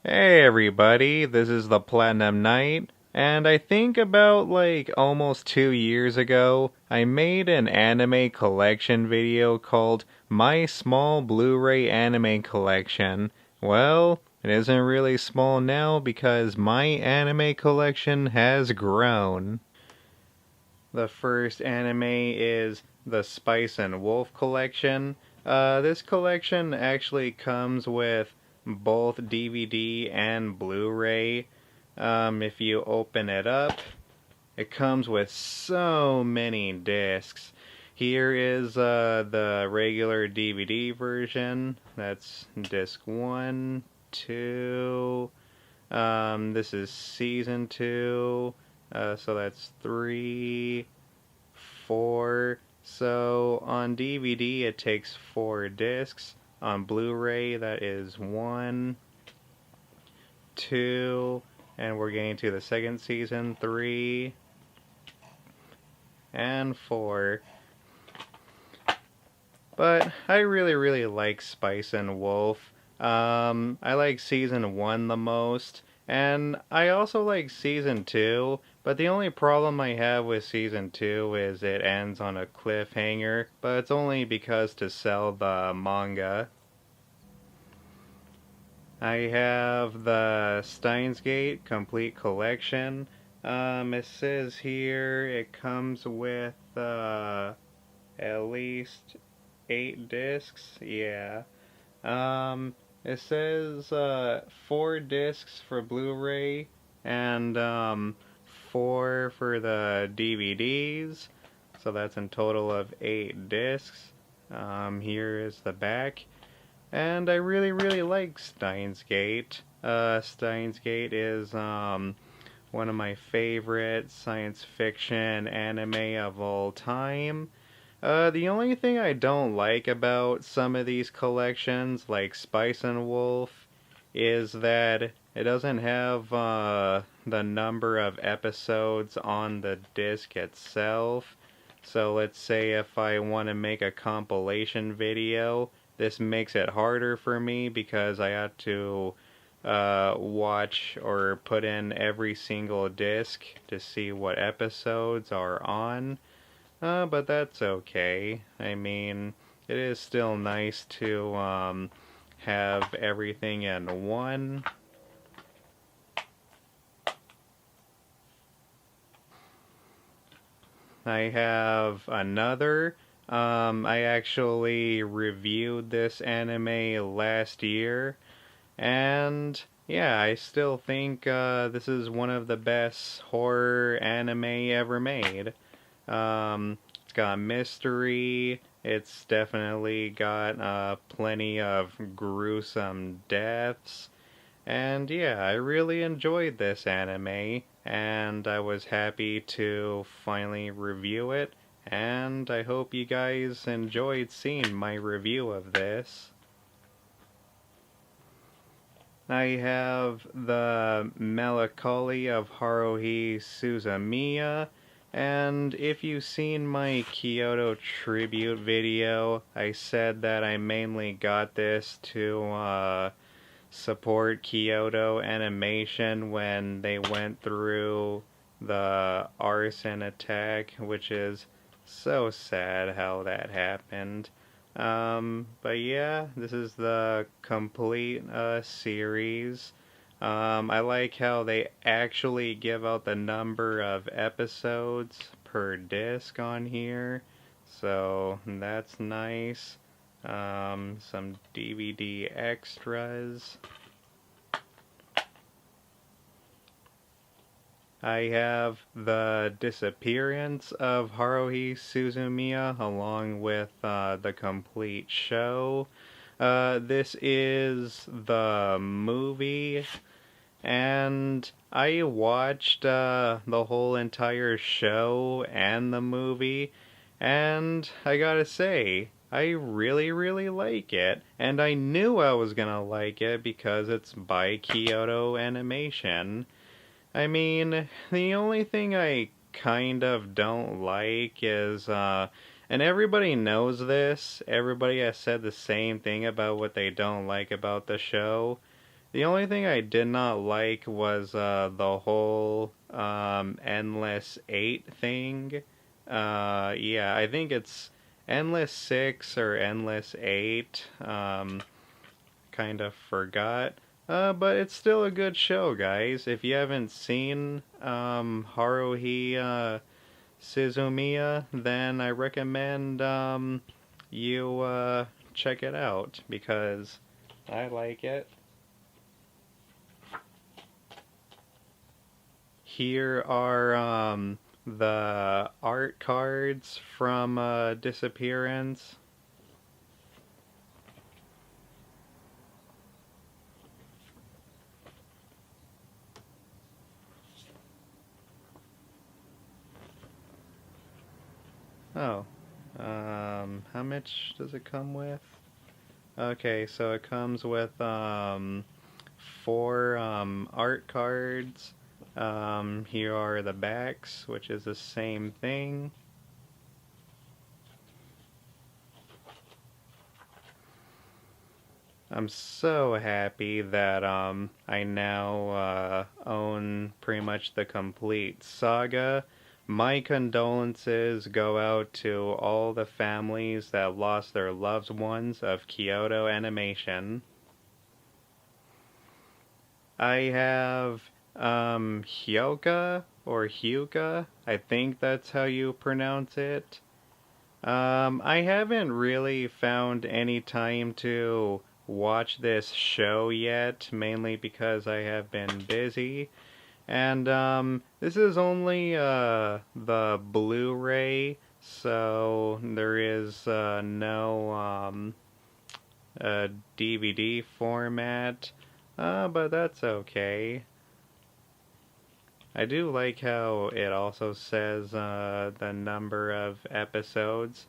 Hey everybody, this is the Platinum Knight, and I think about almost 2 years ago, I made an anime collection video called My Small Blu-ray Anime Collection. Well, it isn't really small now because my anime collection has grown. The first anime is the Spice and Wolf collection. This collection actually comes with both DVD and Blu-ray. If you open it up, it comes with so many discs. Here is the regular DVD version. That's disc 1, 2. This is season 2. So that's 3, 4. So on DVD it takes 4 discs. On Blu-ray that is 1, 2, and we're getting to the second season, 3, and 4. But I really like Spice and Wolf. I like season 1 the most, and I also like season 2, but the only problem I have with season 2 is it ends on a cliffhanger, but it's only because to sell the manga. I have the Steins Gate complete collection. It says here it comes with at least 8 discs. Yeah. It says 4 discs for Blu-ray and 4 for the DVDs. So that's in total of 8 discs. Here is the back. And I really like Steins Gate. Steins Gate is one of my favorite science fiction anime of all time. The only thing I don't like about some of these collections, like Spice and Wolf, is that it doesn't have the number of episodes on the disc itself. So let's say if I want to make a compilation video, this makes it harder for me because I have to watch or put in every single disc to see what episodes are on. But that's okay. I mean, it is still nice to have everything in one. I have another. I actually reviewed this anime last year, and yeah, I still think this is one of the best horror anime ever made. It's got mystery. It's definitely got plenty of gruesome deaths. And yeah, I really enjoyed this anime, and I was happy to finally review it, and I hope you guys enjoyed seeing my review of this. I have the Melancholy of Haruhi Suzumiya, and if you've seen my Kyoto tribute video, I said that I mainly got this to support Kyoto Animation when they went through the arson attack, which is so sad how that happened. But yeah, this is the complete series. I like how they actually give out the number of episodes per disc on here, so that's nice. Some DVD extras. I have the Disappearance of Haruhi Suzumiya along with the complete show. This is the movie, and I watched the whole entire show and the movie, and I gotta say, I really like it, and I knew I was gonna like it because it's by Kyoto Animation. I mean, the only thing I kind of don't like is, and everybody knows this, everybody has said the same thing about what they don't like about the show. The only thing I did not like was the whole Endless 8 thing. Yeah, I think it's Endless 6 or Endless 8. Kind of forgot. But it's still a good show, guys. If you haven't seen Haruhi Suzumiya, then I recommend you check it out because I like it. Here are the art cards from Disappearance. Oh, how much does it come with? Okay, so it comes with 4 art cards. Here are the backs, which is the same thing. I'm so happy that I now own pretty much the complete saga. My condolences go out to all the families that lost their loved ones of Kyoto Animation. I have Hyuga or Hyuga. I think that's how you pronounce it. I haven't really found any time to watch this show yet, mainly because I have been busy. And this is only the Blu-ray, so there is no DVD format, but that's okay. I do like how it also says the number of episodes,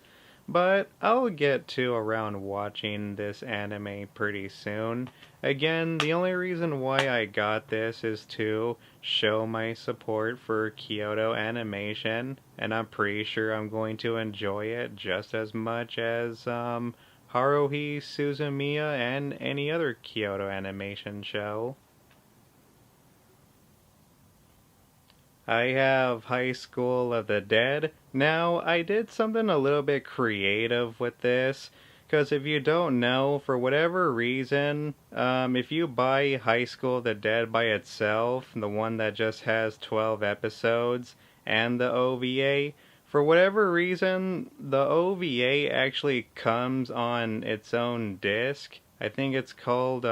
but I'll get to around watching this anime pretty soon. Again, the only reason why I got this is to show my support for Kyoto Animation, and I'm pretty sure I'm going to enjoy it just as much as Haruhi Suzumiya and any other Kyoto Animation show. I have High School of the Dead. Now, I did something a little bit creative with this, because if you don't know, for whatever reason, if you buy High School of the Dead by itself, the one that just has 12 episodes, and the OVA, for whatever reason, the OVA actually comes on its own disc. I think it's called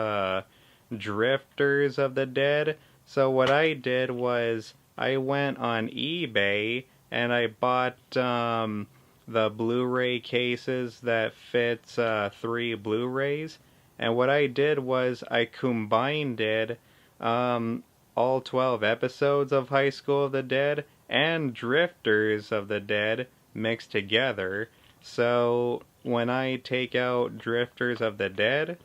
Drifters of the Dead. So what I did was I went on eBay and I bought the Blu-ray cases that fits 3 Blu-rays. And what I did was I combined it, all 12 episodes of High School of the Dead and Drifters of the Dead mixed together. So when I take out Drifters of the Dead,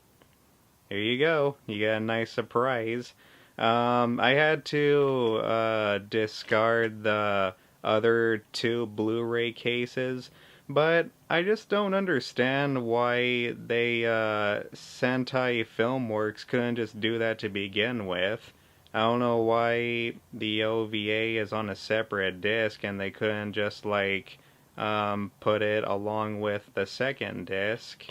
here you go. You get a nice surprise. I had to discard the other 2 Blu-ray cases, but I just don't understand why they Sentai Filmworks couldn't just do that to begin with. I don't know why the OVA is on a separate disc and they couldn't just like put it along with the second disc.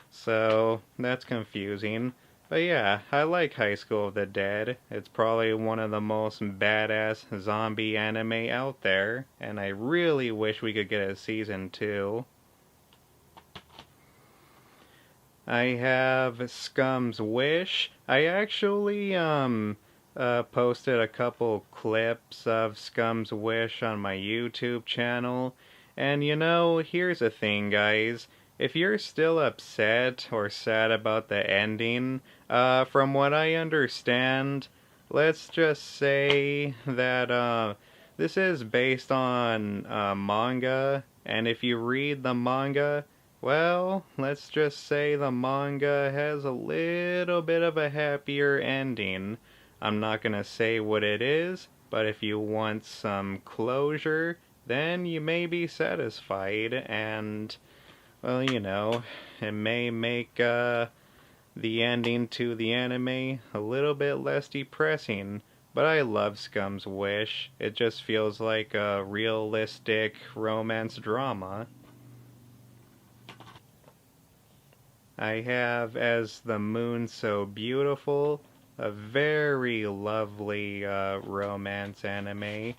So that's confusing. But yeah, I like High School of the Dead. It's probably one of the most badass zombie anime out there, and I really wish we could get a season 2. I have Scum's Wish. I actually posted a couple clips of Scum's Wish on my YouTube channel, and you know, here's the thing, guys. If you're still upset or sad about the ending, from what I understand, let's just say that this is based on manga, and if you read the manga, well, let's just say the manga has a little bit of a happier ending. I'm not gonna say what it is, but if you want some closure, then you may be satisfied, and well, you know, it may make the ending to the anime a little bit less depressing, but I love Scum's Wish. It just feels like a realistic romance drama. I have As the Moon So Beautiful, a very lovely romance anime.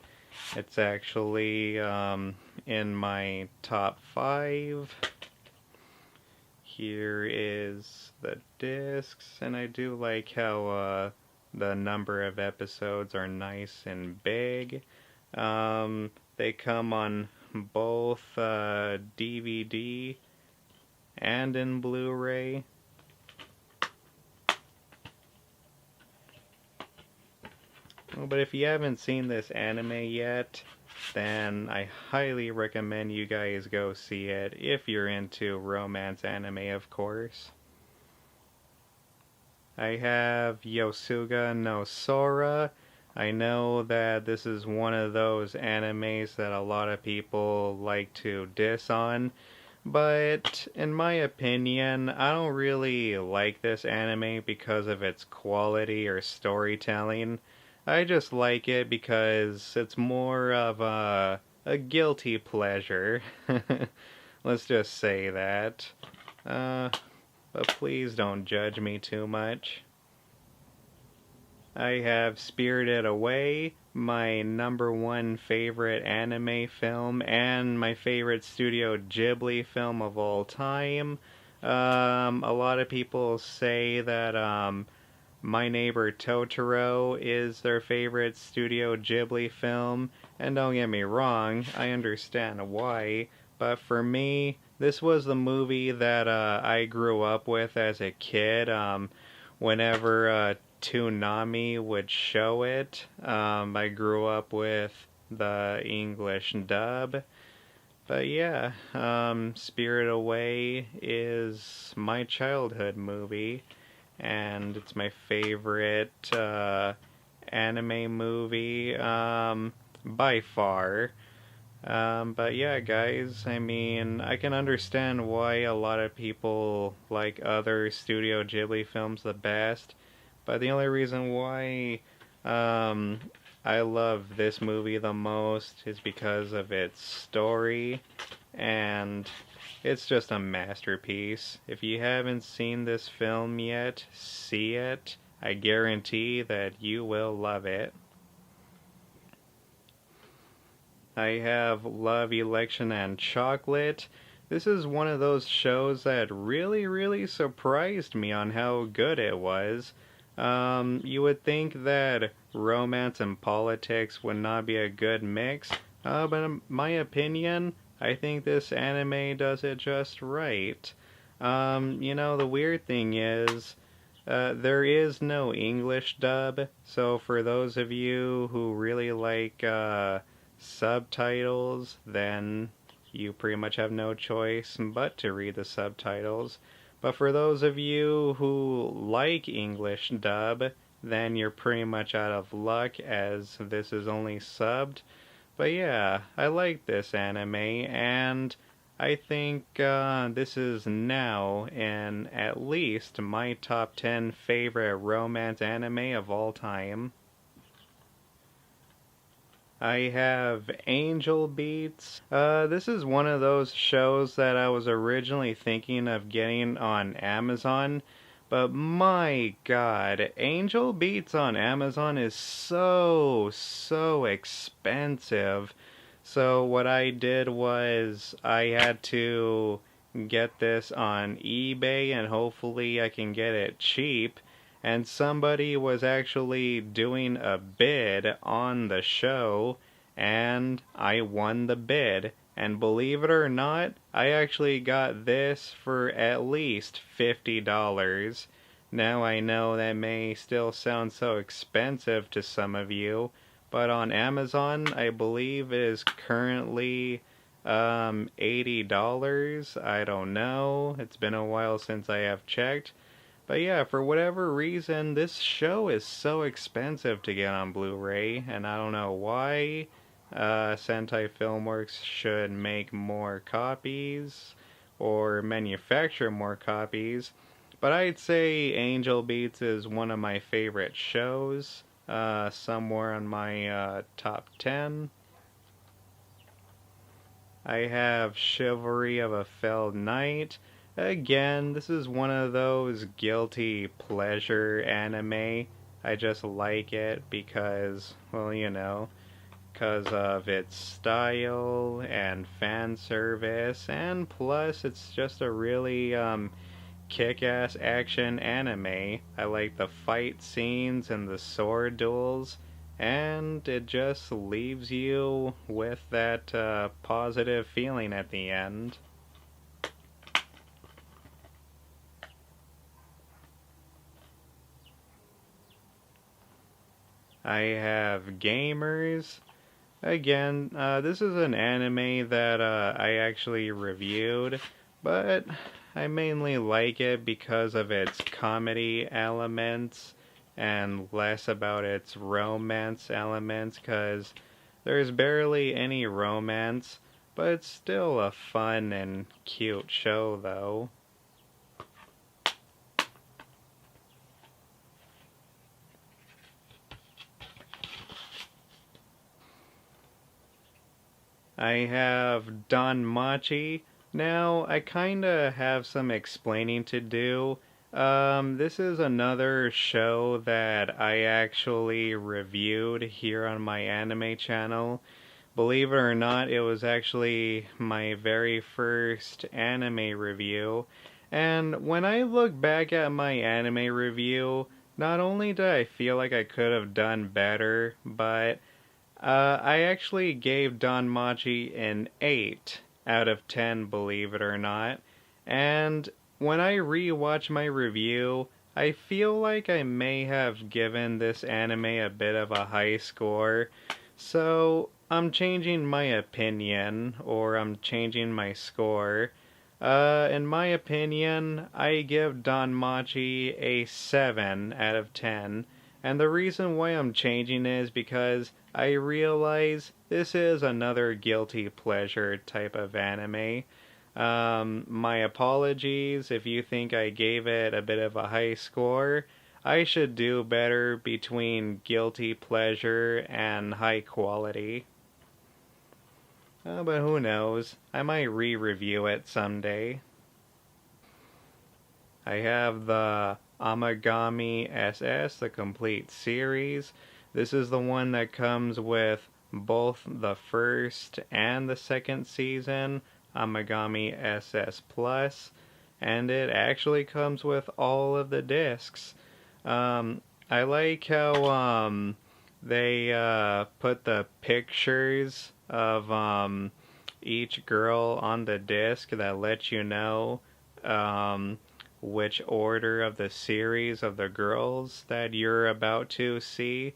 It's actually in my top 5. Here is the discs, and I do like how the number of episodes are nice and big. They come on both DVD and in Blu-ray. But if you haven't seen this anime yet, then I highly recommend you guys go see it, if you're into romance anime, of course. I have Yosuga no Sora. I know that this is one of those animes that a lot of people like to diss on, but in my opinion, I don't really like this anime because of its quality or storytelling. I just like it because it's more of a guilty pleasure. Let's just say that. But please don't judge me too much. I have Spirited Away, my #1 favorite anime film and my favorite Studio Ghibli film of all time. A lot of people say that My Neighbor Totoro is their favorite Studio Ghibli film, and don't get me wrong, I understand why, but for me, this was the movie that I grew up with as a kid. Whenever Toonami would show it, I grew up with the English dub. But yeah, Spirited Away is my childhood movie, and it's my favorite anime movie by far. But yeah, guys, I mean, I can understand why a lot of people like other Studio Ghibli films the best, but the only reason why I love this movie the most is because of its story, and it's just a masterpiece. If you haven't seen this film yet, see it. I guarantee that you will love it. I have Love, Election, and Chocolate. This is one of those shows that really surprised me on how good it was. You would think that romance and politics would not be a good mix, but in my opinion, I think this anime does it just right. The weird thing is, there is no English dub, so for those of you who really like subtitles, then you pretty much have no choice but to read the subtitles. But for those of you who like English dub, then you're pretty much out of luck, as this is only subbed. But yeah, I like this anime, and I think this is now in at least my top 10 favorite romance anime of all time. I have Angel Beats. This is one of those shows that I was originally thinking of getting on Amazon, but my god, Angel Beats on Amazon is so expensive. So what I did was I had to get this on eBay, and hopefully I can get it cheap. And somebody was actually doing a bid on the show, and I won the bid. And believe it or not, I actually got this for at least $50. Now I know that may still sound so expensive to some of you, but on Amazon I believe it is currently $80. I don't know. It's been a while since I have checked. But yeah, for whatever reason, this show is so expensive to get on Blu-ray, and I don't know why. Sentai Filmworks should make more copies, or manufacture more copies, But I'd say Angel Beats is one of my favorite shows, somewhere on my top 10. I have Chivalry of a Felled Knight. Again, this is one of those guilty pleasure anime. I just like it because, well, because of its style and fan service, and plus it's just a really kick-ass action anime. I like the fight scenes and the sword duels, and it just leaves you with that positive feeling at the end. I have Gamers. Again, this is an anime that I actually reviewed, but I mainly like it because of its comedy elements and less about its romance elements, because there's barely any romance, but it's still a fun and cute show though. I have Donmachi. Now, I kinda have some explaining to do. This is another show that I actually reviewed here on my anime channel. Believe it or not, it was actually my very first anime review. And when I look back at my anime review, not only did I feel like I could have done better, but I actually gave Donmachi an 8 out of 10, believe it or not. And when I rewatch my review, I feel like I may have given this anime a bit of a high score. So I'm changing my opinion, or I'm changing my score. In my opinion, I give Donmachi a 7 out of 10. And the reason why I'm changing is because I realize this is another guilty pleasure type of anime. My apologies if you think I gave it a bit of a high score. I should do better between guilty pleasure and high quality. But who knows? I might re-review it someday. I have the Amigami SS, the complete series. This is the one that comes with both the first and the second season, Amigami SS Plus, and it actually comes with all of the discs. I like how they put the pictures of each girl on the disc that let you know which order of the series of the girls that you're about to see.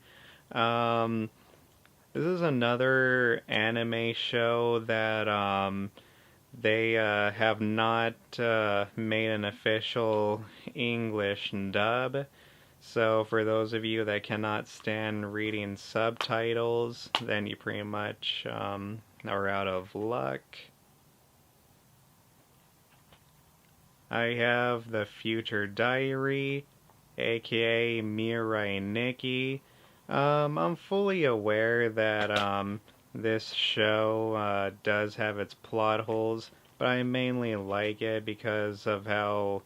This is another anime show that they have not made an official English dub. So for those of you that cannot stand reading subtitles, then you pretty much are out of luck. I have the Future Diary, aka Mirai Nikki. I'm fully aware that this show does have its plot holes, but I mainly like it because of how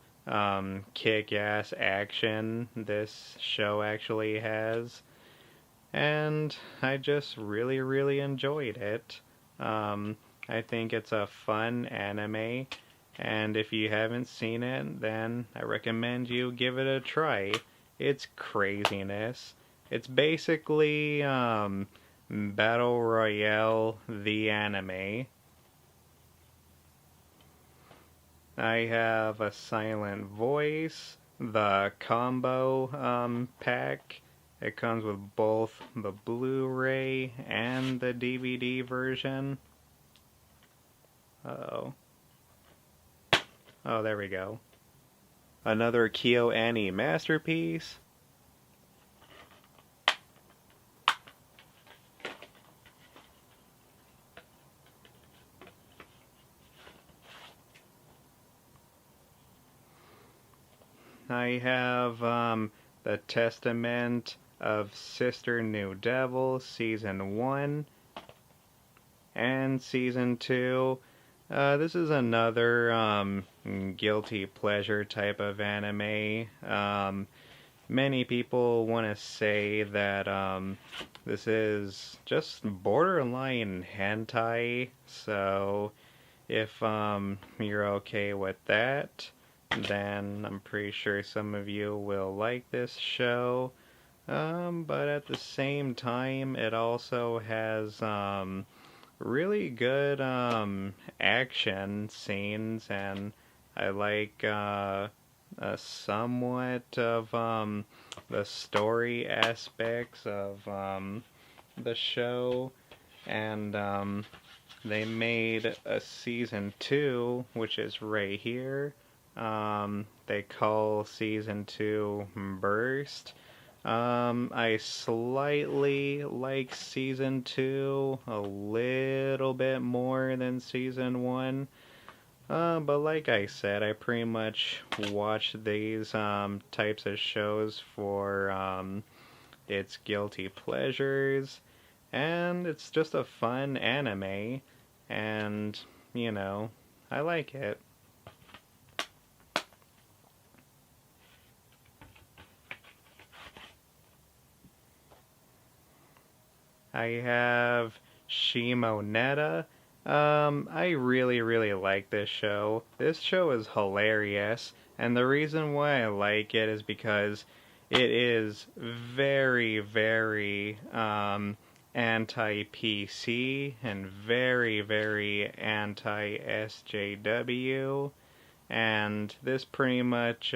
kick-ass action this show actually has. And I just really, really enjoyed it. I think it's a fun anime. And if you haven't seen it, then I recommend you give it a try. It's craziness. It's basically Battle Royale, the anime. I have A Silent Voice, the combo pack. It comes with both the Blu-ray and the DVD version. Uh-oh. Oh, there we go. Another Kyoto Anime masterpiece. I have The Testament of Sister New Devil Season 1 and Season 2. This is another guilty pleasure type of anime. Many people want to say that this is just borderline hentai, so if you're okay with that, then I'm pretty sure some of you will like this show. But at the same time, it also has really good action scenes, and I like somewhat of the story aspects of the show, and they made a season 2, which is right here. They call season 2 Burst. I slightly like season 2 a little bit more than season 1. But like I said, I pretty much watch these types of shows for its guilty pleasures, and it's just a fun anime, and, you know, I like it. I have Shimoneta. I really like this show. This show is hilarious, and the reason why I like it is because it is very anti-PC and very anti-SJW. And this pretty much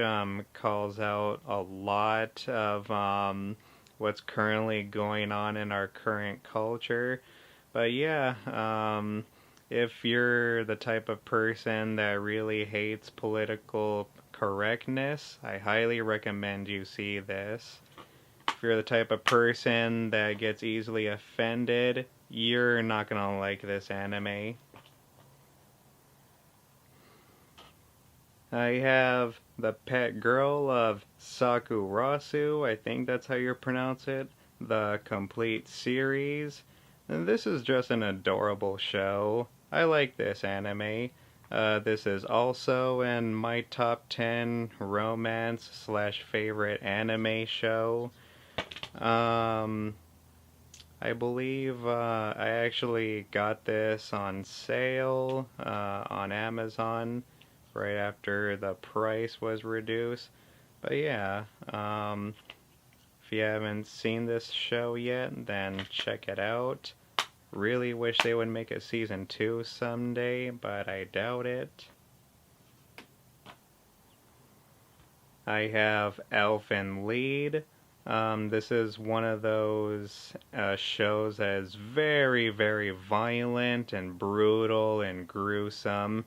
calls out a lot of what's currently going on in our current culture. But yeah, if you're the type of person that really hates political correctness, I highly recommend you see this. If you're the type of person that gets easily offended, you're not gonna like this anime. I have the Pet Girl of Secours, I think that's how you pronounce it, the complete series. And this is just an adorable show. I like this anime. This is also in my top 10 romance slash favorite anime show. I believe I actually got this on sale on Amazon right after the price was reduced. But yeah, if you haven't seen this show yet, then check it out. Really wish they would make a season 2 someday, but I doubt it. I have Elfin Lead. This is one of those shows that is very violent and brutal and gruesome,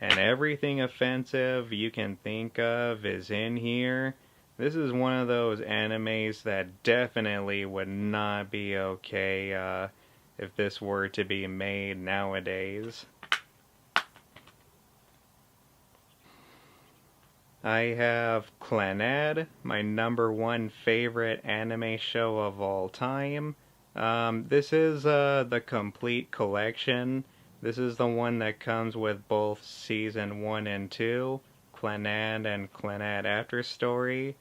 and everything offensive you can think of is in here. This is one of those animes that definitely would not be okay if this were to be made nowadays. I have Clannad, my #1 favorite anime show of all time. This is the complete collection. This is the one that comes with both Season 1 and 2, Clannad and Clannad After Story.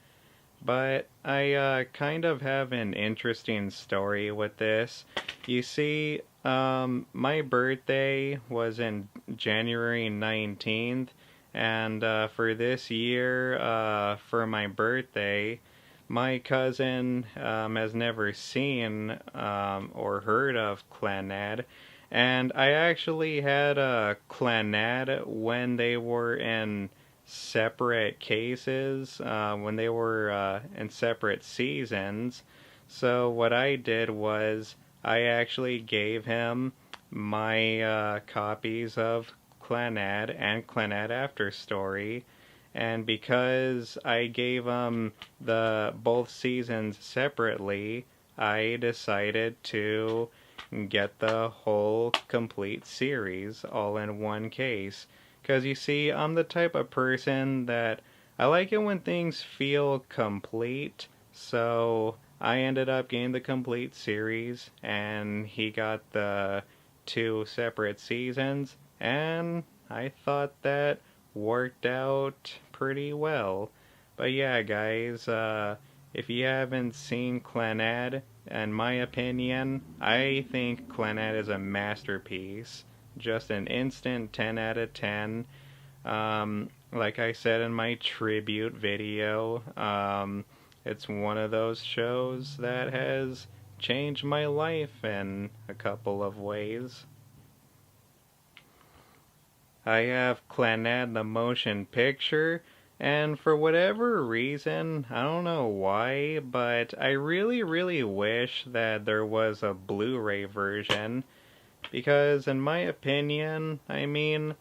But I kind of have an interesting story with this. You see, my birthday was in January 19th, and for this year, for my birthday, my cousin has never seen or heard of Clannad, and I actually had a Clannad when they were in separate cases, when they were in separate seasons. So what I did was I actually gave him my copies of Clannad and Clannad After Story, and because I gave him the both seasons separately, I decided to get the whole complete series all in one case. Because you see, I'm the type of person that I like it when things feel complete, so I ended up getting the complete series, and he got the 2 separate seasons, and I thought that worked out pretty well. But yeah, guys, if you haven't seen Clannad, in my opinion, I think Clannad is a masterpiece. Just an instant 10 out of 10. Like I said in my tribute video, it's one of those shows that has changed my life in a couple of ways. I have Clannad the motion picture, and for whatever reason, I don't know why, but I really wish that there was a Blu-ray version, because in my opinion, I mean,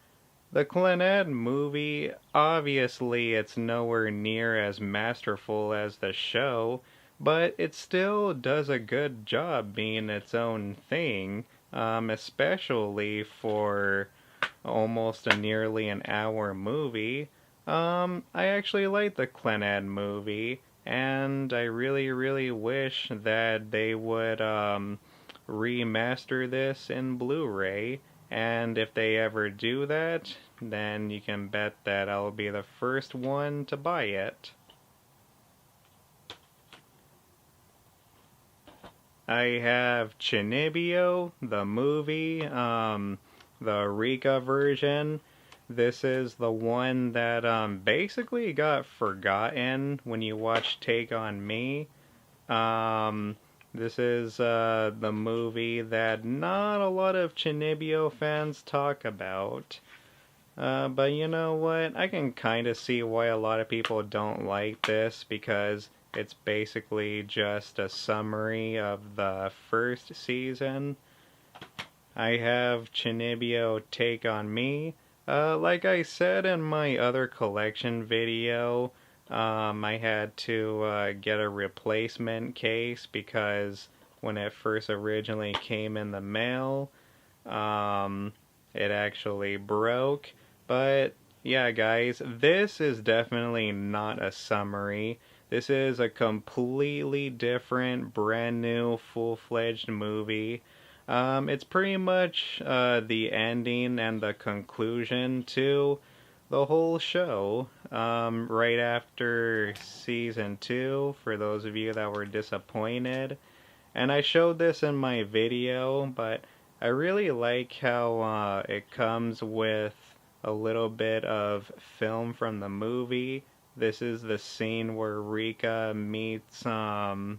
the Clannad movie, obviously it's nowhere near as masterful as the show, but it still does a good job being its own thing, especially for almost a nearly an hour movie. I actually like the Clannad movie, and I really wish that they would remaster this in Blu-ray. And if they ever do that, then you can bet that I'll be the first one to buy it. I have Chinibyo, the movie, the Rika version. This is the one that basically got forgotten when you watch Take on Me. This is the movie that not a lot of Chinibyo fans talk about. But you know what? I can kind of see why a lot of people don't like this, because it's basically just a summary of the first season. I have Chinibyo Take on Me. Like I said in my other collection video, I had to get a replacement case because when it first originally came in the mail, it actually broke. But yeah, guys, this is definitely not a summary. This is a completely different, brand new, full-fledged movie. It's pretty much the ending and the conclusion to the whole show, right after season 2, for those of you that were disappointed. And I showed this in my video, but I really like how it comes with a little bit of film from the movie. This is the scene where Rika meets, well,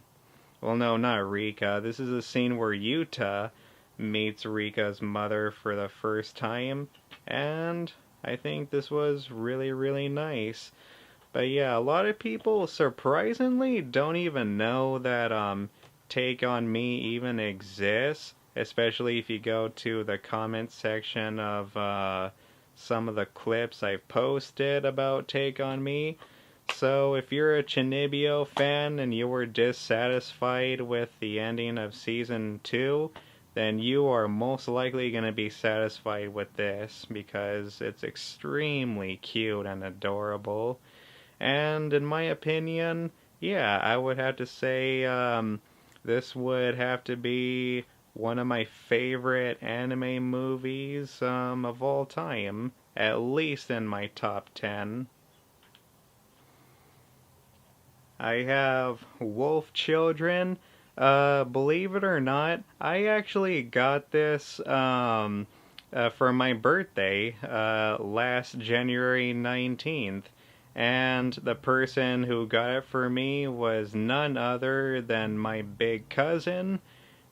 no, not Rika. This is the scene where Yuta meets Rika's mother for the first time, and I think this was really nice. But yeah, a lot of people surprisingly don't even know that Take on Me even exists, especially if you go to the comment section of some of the clips I've posted about Take on Me. So if you're a Chinibyo fan and you were dissatisfied with the ending of season 2, then you are most likely going to be satisfied with this, because it's extremely cute and adorable. And in my opinion, yeah, I would have to say this would have to be one of my favorite anime movies of all time, at least in my top 10. I have Wolf Children. Believe it or not, I actually got this for my birthday last January 19th. And the person who got it for me was none other than my big cousin.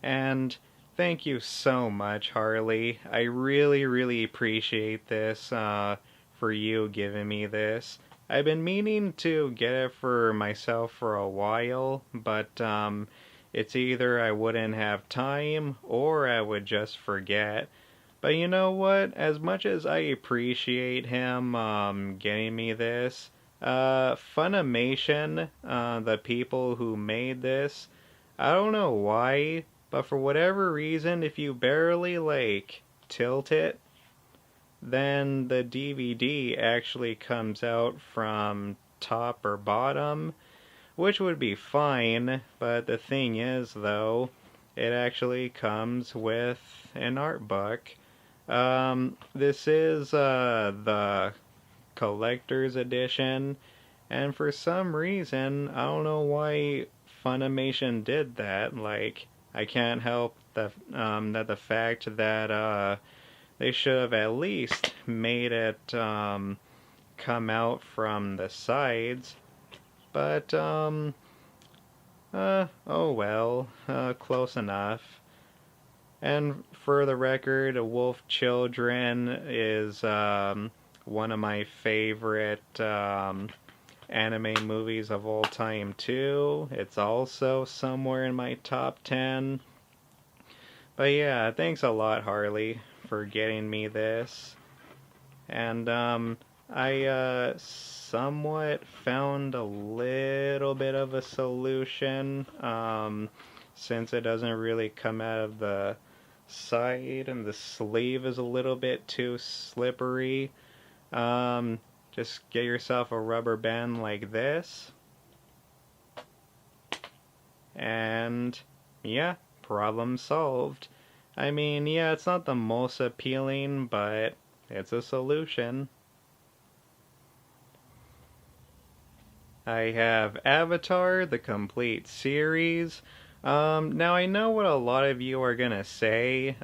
And thank you so much, Harley. I really appreciate this for you giving me this. I've been meaning to get it for myself for a while, but it's either I wouldn't have time or I would just forget. But you know what? As much as I appreciate him getting me this, Funimation, the people who made this, I don't know why, but for whatever reason, if you barely, like, tilt it, then the DVD actually comes out from top or bottom, which would be fine, but the thing is, though, it actually comes with an art book. This is the collector's edition, and for some reason, I don't know why Funimation did that. Like, I can't help the fact that they should have at least made it come out from the sides. But oh well, close enough. And for the record, Wolf Children is one of my favorite anime movies of all time too. It's also somewhere in my top 10. But yeah, thanks a lot, Harley, for getting me this. And I somewhat found a little bit of a solution, since it doesn't really come out of the side and the sleeve is a little bit too slippery. Just get yourself a rubber band like this, and yeah, problem solved. I mean, yeah, it's not the most appealing, but it's a solution. I have Avatar, the complete series. Now I know what a lot of you are gonna say.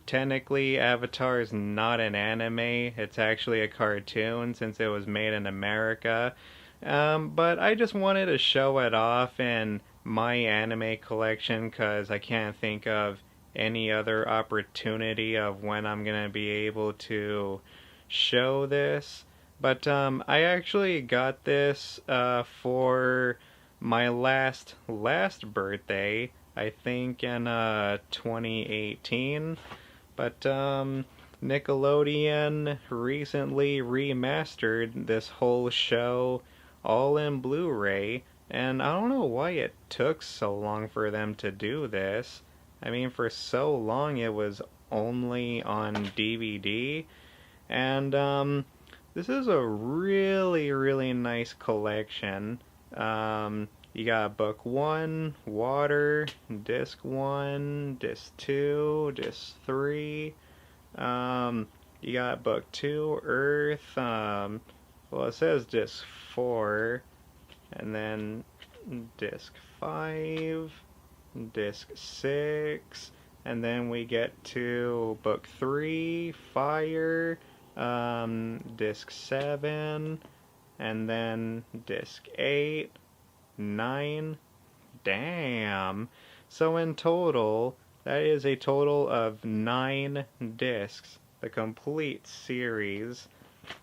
Technically, Avatar is not an anime. It's actually a cartoon since it was made in America. But I just wanted to show it off in my anime collection because I can't think of any other opportunity of when I'm gonna be able to show this. But I actually got this for my last birthday, I think in 2018. But Nickelodeon recently remastered this whole show all in Blu-ray, and I don't know why it took so long for them to do this. I mean, for so long it was only on DVD, and this is a really, really nice collection. You got book 1, Water, disc 1, disc 2, disc 3. You got book 2, Earth. Well, it says disc 4, and then disc 5, disc 6, and then we get to book 3, Fire, disc 7, and then disc 8, 9. Damn. So in total, that is a total of 9 discs. The complete series,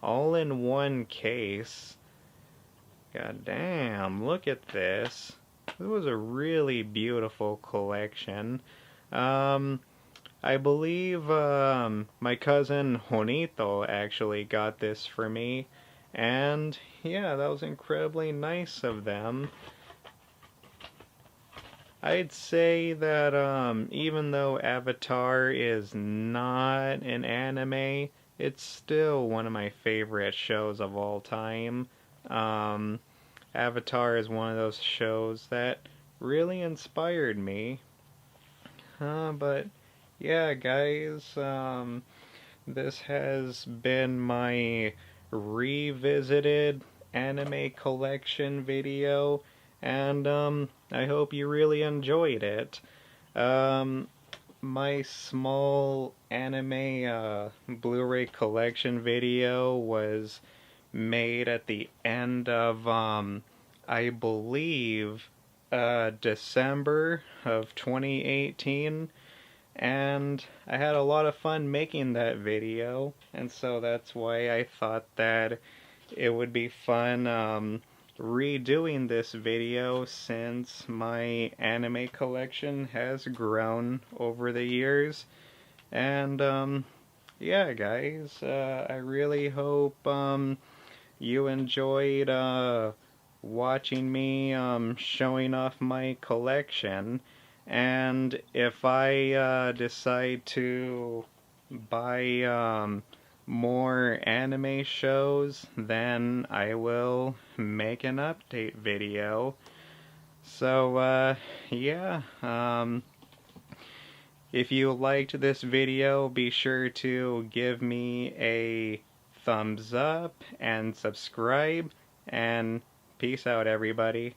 all in one case. God damn, look at this. This was a really beautiful collection. I believe my cousin Juanito actually got this for me, and yeah, that was incredibly nice of them. I'd say that even though Avatar is not an anime, it's still one of my favorite shows of all time. Avatar is one of those shows that really inspired me. But yeah, guys, this has been my revisited anime collection video, and I hope you really enjoyed it. My small anime Blu-ray collection video was made at the end of I believe December of 2018, and I had a lot of fun making that video, and so that's why I thought that it would be fun redoing this video since my anime collection has grown over the years. And yeah, guys, I really hope you enjoyed watching me showing off my collection. And if I decide to buy more anime shows, then I will make an update video. So, yeah, if you liked this video, be sure to give me a thumbs up and subscribe, and peace out, everybody.